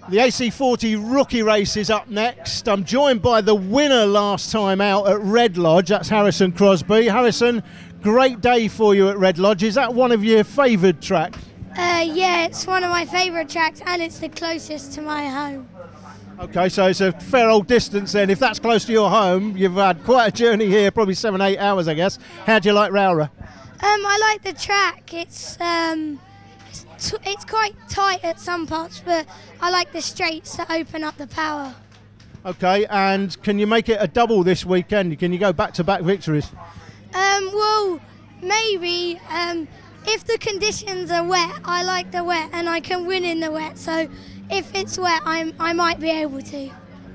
The AC40 rookie race is up next. I'm joined by the winner last time out at Red Lodge. That's Alison Crosby. Harrison, great day for you at Red Lodge. Is that one of your favoured tracks? Yeah, it's one of my favourite tracks and it's the closest to my home. Okay, so it's a fair old distance then. If that's close to your home, you've had quite a journey here, probably 7-8 hours, I guess. How do you like Rowra? I like the track. It's quite tight at some parts, but I like the straights that open up the power. Okay, and can you make it a double this weekend? Can you go back-to-back victories? Well, maybe. If the conditions are wet, I like the wet, and I can win in the wet. So if it's wet, I might be able to.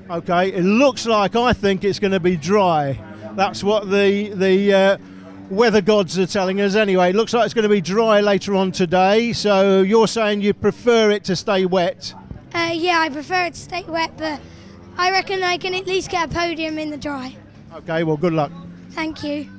Okay, it looks like, I think it's going to be dry. That's what the weather gods are telling us anyway. It looks like it's going to be dry later on today, so you're saying you prefer it to stay wet? Yeah, I prefer it to stay wet, but I reckon I can at least get a podium in the dry. Okay, well, good luck. Thank you.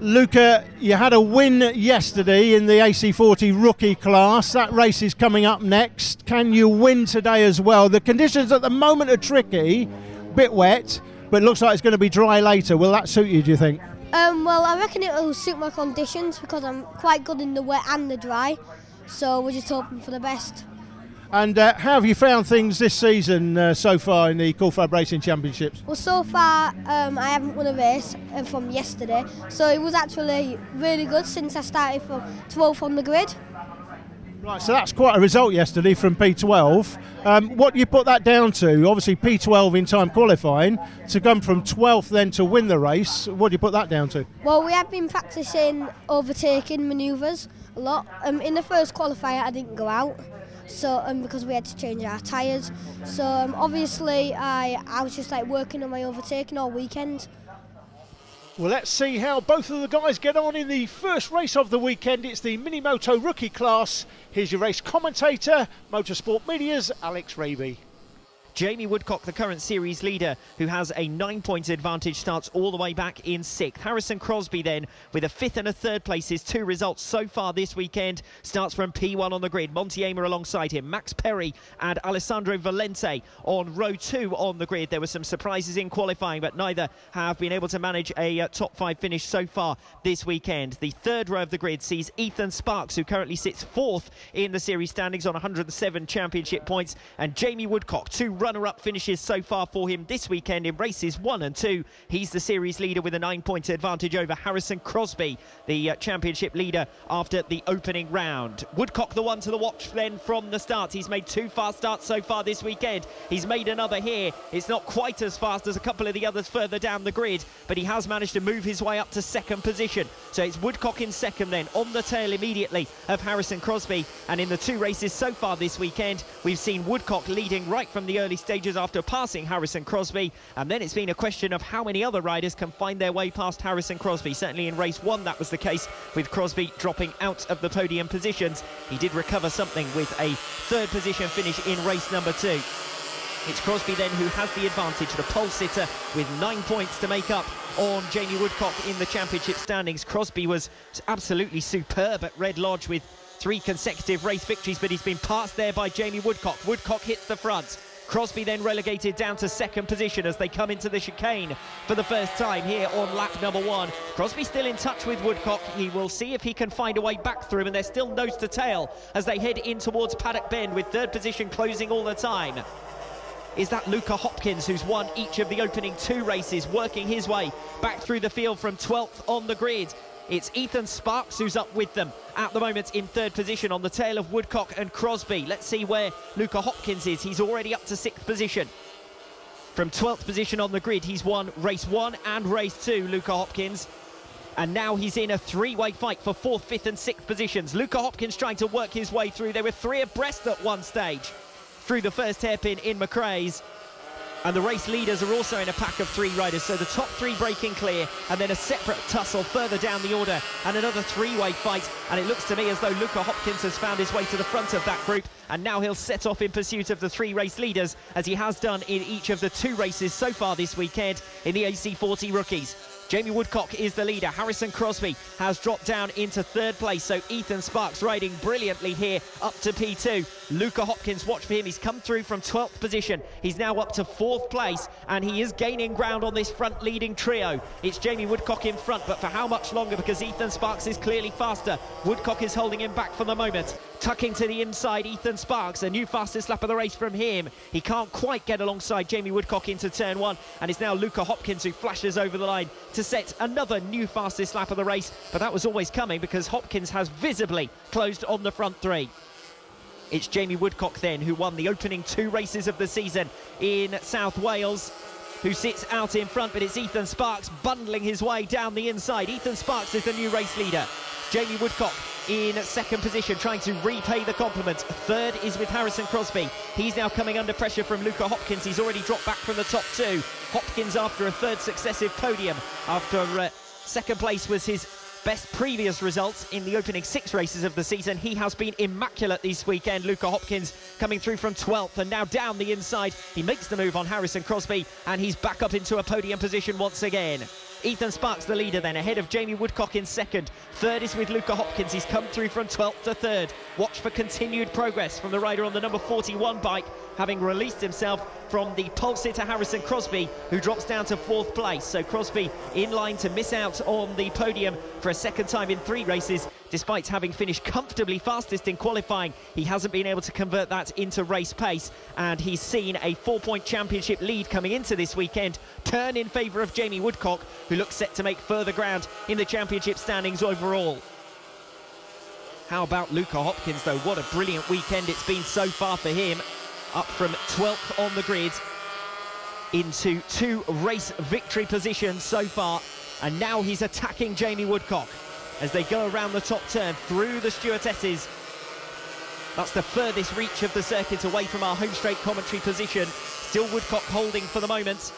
Luca, you had a win yesterday in the AC40 rookie class. That race is coming up next. Can you win today as well? The conditions at the moment are tricky, bit wet, but it looks like it's going to be dry later. Will that suit you, do you think? Well, I reckon it will suit my conditions because I'm quite good in the wet and the dry, so we're just hoping for the best. And how have you found things this season so far in the FAB-Racing Championships? Well, so far I haven't won a race from yesterday, so it was actually really good since I started from 12th on the grid. Right, so that's quite a result yesterday from P12. What do you put that down to? Obviously P12 in time qualifying, to come from 12th then to win the race, what do you put that down to? Well, we have been practising overtaking manoeuvres a lot. In the first qualifier I didn't go out, so because we had to change our tyres. So obviously I was just like working on my overtaking all weekend. Well, let's see how both of the guys get on in the first race of the weekend. It's the Mini Moto rookie class. Here's your race commentator, Motorsport Media's Alex Raby. Jamie Woodcock, the current series leader, who has a 9-point advantage, starts all the way back in 6th. Alison Crosby then, with a 5th and a 3rd place, his 2 results so far this weekend, starts from P1 on the grid. Monty Amer alongside him, Max Perry and Alessandro Valente on row 2 on the grid. There were some surprises in qualifying, but neither have been able to manage a top 5 finish so far this weekend. The 3rd row of the grid sees Ethan Sparks, who currently sits 4th in the series standings on 107 championship points, and Jamie Woodcock, 2 runner-up finishes so far for him this weekend in races 1 and 2. He's the series leader with a 9-point advantage over Alison Crosby, the championship leader after the opening round. Woodcock the one to the watch then from the start. He's made 2 fast starts so far this weekend. He's made another here. It's not quite as fast as a couple of the others further down the grid, but he has managed to move his way up to 2nd position. So it's Woodcock in 2nd then, on the tail immediately of Alison Crosby. And in the 2 races so far this weekend, we've seen Woodcock leading right from the early stages after passing Alison Crosby, and then it's been a question of how many other riders can find their way past Alison Crosby. Certainly in race 1 that was the case, with Crosby dropping out of the podium positions. He did recover something with a 3rd position finish in race number 2. It's Crosby then who has the advantage, the pole sitter, with 9 points to make up on Jamie Woodcock in the championship standings. Crosby was absolutely superb at Red Lodge with 3 consecutive race victories, but he's been passed there by Jamie Woodcock. Woodcock hits the front. Crosby then relegated down to 2nd position as they come into the chicane for the first time here on lap number 1. Crosby still in touch with Woodcock. He will see if he can find a way back through him, and they're still nose to tail as they head in towards Paddock Bend, with 3rd position closing all the time. Is that Luca Hopkins, who's won each of the opening 2 races, working his way back through the field from 12th on the grid. It's Ethan Sparks who's up with them at the moment in 3rd position on the tail of Woodcock and Crosby. Let's see where Luca Hopkins is. He's already up to 6th position. From 12th position on the grid, he's won race 1 and race 2, Luca Hopkins. And now he's in a 3-way fight for 4th, 5th and 6th positions. Luca Hopkins trying to work his way through. They were 3 abreast at one stage through the first hairpin in McRae's. And the race leaders are also in a pack of 3 riders, so the top 3 breaking clear, and then a separate tussle further down the order, and another 3-way fight. And it looks to me as though Luca Hopkins has found his way to the front of that group, and now he'll set off in pursuit of the 3 race leaders, as he has done in each of the 2 races so far this weekend in the AC40 rookies. Jamie Woodcock is the leader. Harrison Crosby has dropped down into third place, so Ethan Sparks riding brilliantly here up to P2. Luca Hopkins, watch for him, he's come through from 12th position. He's now up to 4th place, and he is gaining ground on this front leading trio. It's Jamie Woodcock in front, but for how much longer? Because Ethan Sparks is clearly faster. Woodcock is holding him back for the moment. Tucking to the inside, Ethan Sparks, a new fastest lap of the race from him. He can't quite get alongside Jamie Woodcock into turn 1, and it's now Luca Hopkins who flashes over the line to set another new fastest lap of the race, but that was always coming because Hopkins has visibly closed on the front 3. It's Jamie Woodcock then who won the opening 2 races of the season in South Wales, who sits out in front, but it's Ethan Sparks bundling his way down the inside. Ethan Sparks is the new race leader. Jamie Woodcock in 2nd position, trying to repay the compliment. 3rd is with Harrison Crosby. He's now coming under pressure from Luca Hopkins. He's already dropped back from the top 2. Hopkins after a 3rd successive podium, after 2nd place was his best previous results in the opening 6 races of the season. He has been immaculate this weekend. Luca Hopkins coming through from 12th and now down the inside. He makes the move on Harrison Crosby, and he's back up into a podium position once again. Ethan Sparks the leader then, ahead of Jamie Woodcock in 2nd. 3rd is with Luca Hopkins. He's come through from 12th to 3rd. Watch for continued progress from the rider on the number 41 bike, having released himself from the pole sitter Harrison Crosby, who drops down to 4th place. So Crosby in line to miss out on the podium for a 2nd time in 3 races. Despite having finished comfortably fastest in qualifying, he hasn't been able to convert that into race pace, and he's seen a 4-point championship lead coming into this weekend turn in favour of Jamie Woodcock, who looks set to make further ground in the championship standings overall. How about Luca Hopkins though? What a brilliant weekend it's been so far for him. Up from 12th on the grid into 2 race victory positions so far, and now he's attacking Jamie Woodcock as they go around the top turn through the stewardesses. That's the furthest reach of the circuit away from our home straight commentary position. Still Woodcock holding for the moment,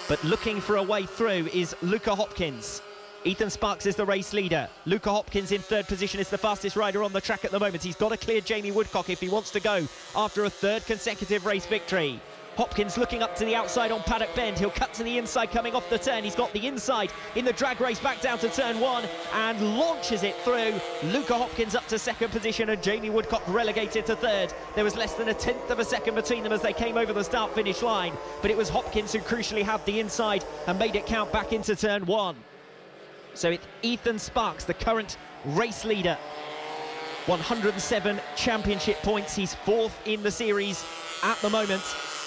but looking for a way through is Luca Hopkins. Ethan Sparks is the race leader. Luca Hopkins in 3rd position is the fastest rider on the track at the moment. He's got to clear Jamie Woodcock if he wants to go after a 3rd consecutive race victory. Hopkins looking up to the outside on Paddock Bend. He'll cut to the inside coming off the turn. He's got the inside in the drag race back down to turn 1 and launches it through. Luca Hopkins up to 2nd position and Jamie Woodcock relegated to 3rd. There was less than a 10th of a second between them as they came over the start-finish line, but it was Hopkins who crucially had the inside and made it count back into turn 1. So it's Ethan Sparks, the current race leader. 107 championship points. He's 4th in the series at the moment,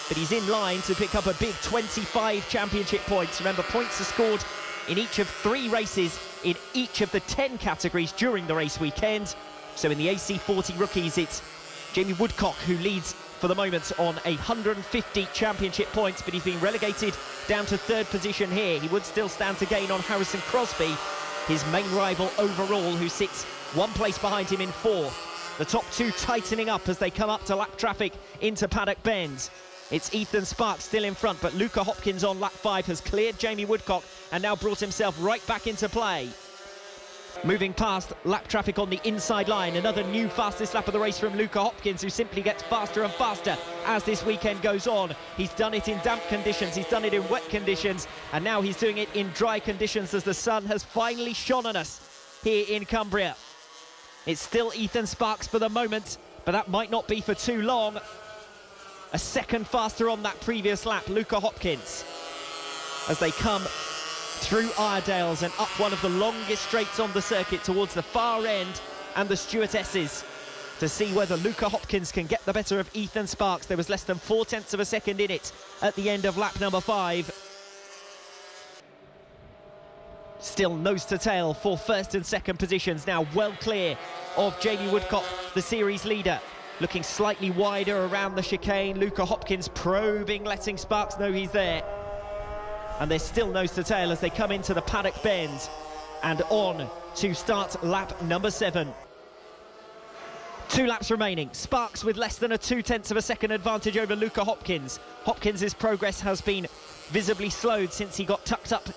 but he's in line to pick up a big 25 championship points. Remember, points are scored in each of 3 races in each of the 10 categories during the race weekend. So in the AC40 rookies, it's Jamie Woodcock who leads for the moment on 150 championship points, but he's been relegated down to 3rd position here. He would still stand to gain on Harrison Crosby, his main rival overall, who sits 1 place behind him in 4th. The top 2 tightening up as they come up to lap traffic into Paddock Bend. It's Ethan Sparks still in front, but Luca Hopkins on lap 5 has cleared Jamie Woodcock and now brought himself right back into play. Moving past lap traffic on the inside line, another new fastest lap of the race from Luca Hopkins, who simply gets faster and faster as this weekend goes on. He's done it in damp conditions, he's done it in wet conditions, and now he's doing it in dry conditions as the sun has finally shone on us here in Cumbria. It's still Ethan Sparks for the moment, but that might not be for too long. A second faster on that previous lap, Luca Hopkins, as they come through Iredales and up one of the longest straights on the circuit towards the far end and the stewardesses to see whether Luca Hopkins can get the better of Ethan Sparks. There was less than 0.4 of a second in it at the end of lap number 5. Still nose to tail for 1st and 2nd positions, now well clear of Jamie Woodcock, the series leader. Looking slightly wider around the chicane, Luca Hopkins probing, letting Sparks know he's there. And they're still nose to tail as they come into the Paddock Bend and on to start lap number 7. 2 laps remaining. Sparks with less than a 0.2 of a second advantage over Luca Hopkins. Hopkins' progress has been visibly slowed since he got tucked up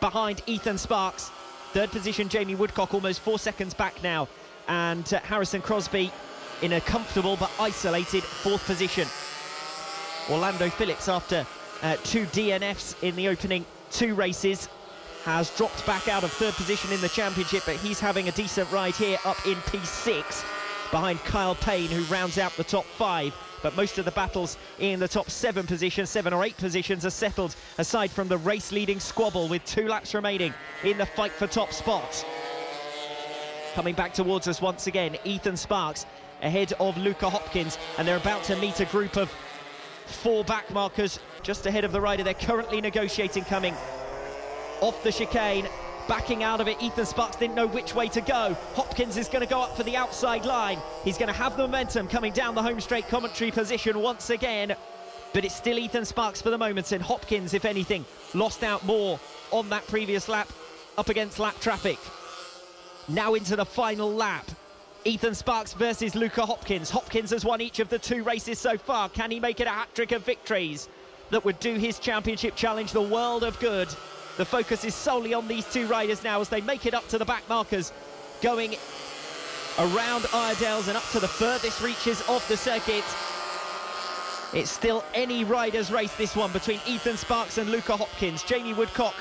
behind Ethan Sparks. 3rd position, Jamie Woodcock, almost 4 seconds back now. And Harrison Crosby in a comfortable but isolated 4th position. Orlando Phillips after 2 DNFs in the opening 2 races has dropped back out of third position in the championship, but he's having a decent ride here up in P6 behind Kyle Payne, who rounds out the top 5. But most of the battles in the top 7 positions, 7 or 8 positions, are settled, aside from the race-leading squabble with 2 laps remaining in the fight for top spots. Coming back towards us once again, Ethan Sparks ahead of Luca Hopkins, and they're about to meet a group of 4 back markers just ahead of the rider. They're currently negotiating, coming off the chicane, backing out of it. Ethan Sparks didn't know which way to go. Hopkins is going to go up for the outside line. He's going to have the momentum coming down the home straight commentary position once again, but it's still Ethan Sparks for the moment, and Hopkins, if anything, lost out more on that previous lap up against lap traffic. Now into the final lap. Ethan Sparks versus Luca Hopkins. Hopkins has won each of the 2 races so far. Can he make it a hat-trick of victories that would do his championship challenge the world of good? The focus is solely on these 2 riders now as they make it up to the back markers, going around Iredales and up to the furthest reaches of the circuit. It's still any rider's race, this one, between Ethan Sparks and Luca Hopkins. Jamie Woodcock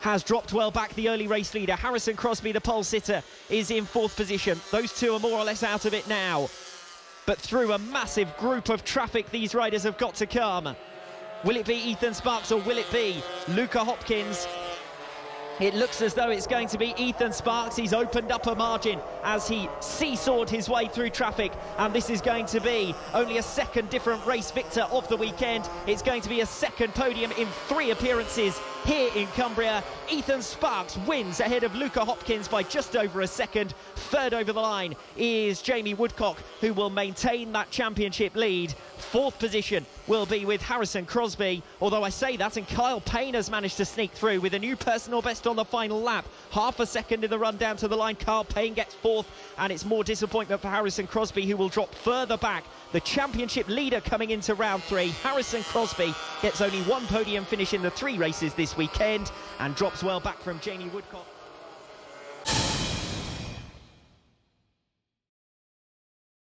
has dropped well back, the early race leader. Harrison Crosby, the pole sitter, is in 4th position. Those 2 are more or less out of it now. But through a massive group of traffic, these riders have got to come. Will it be Ethan Sparks or will it be Luca Hopkins? It looks as though it's going to be Ethan Sparks. He's opened up a margin as he seesawed his way through traffic, and this is going to be only a second different race victor of the weekend. It's going to be a second podium in 3 appearances here in Cumbria. Ethan Sparks wins ahead of Luca Hopkins by just over a second. Third over the line is Jamie Woodcock, who will maintain that championship lead. 4th position will be with Harrison Crosby, although I say that, and Kyle Payne has managed to sneak through with a new personal best on the final lap. Half a second in the run down to the line. Kyle Payne gets 4th, and it's more disappointment for Harrison Crosby, who will drop further back. The championship leader coming into round 3, Harrison Crosby, gets only 1 podium finish in the 3 races this weekend and drops well back from Jamie Woodcock.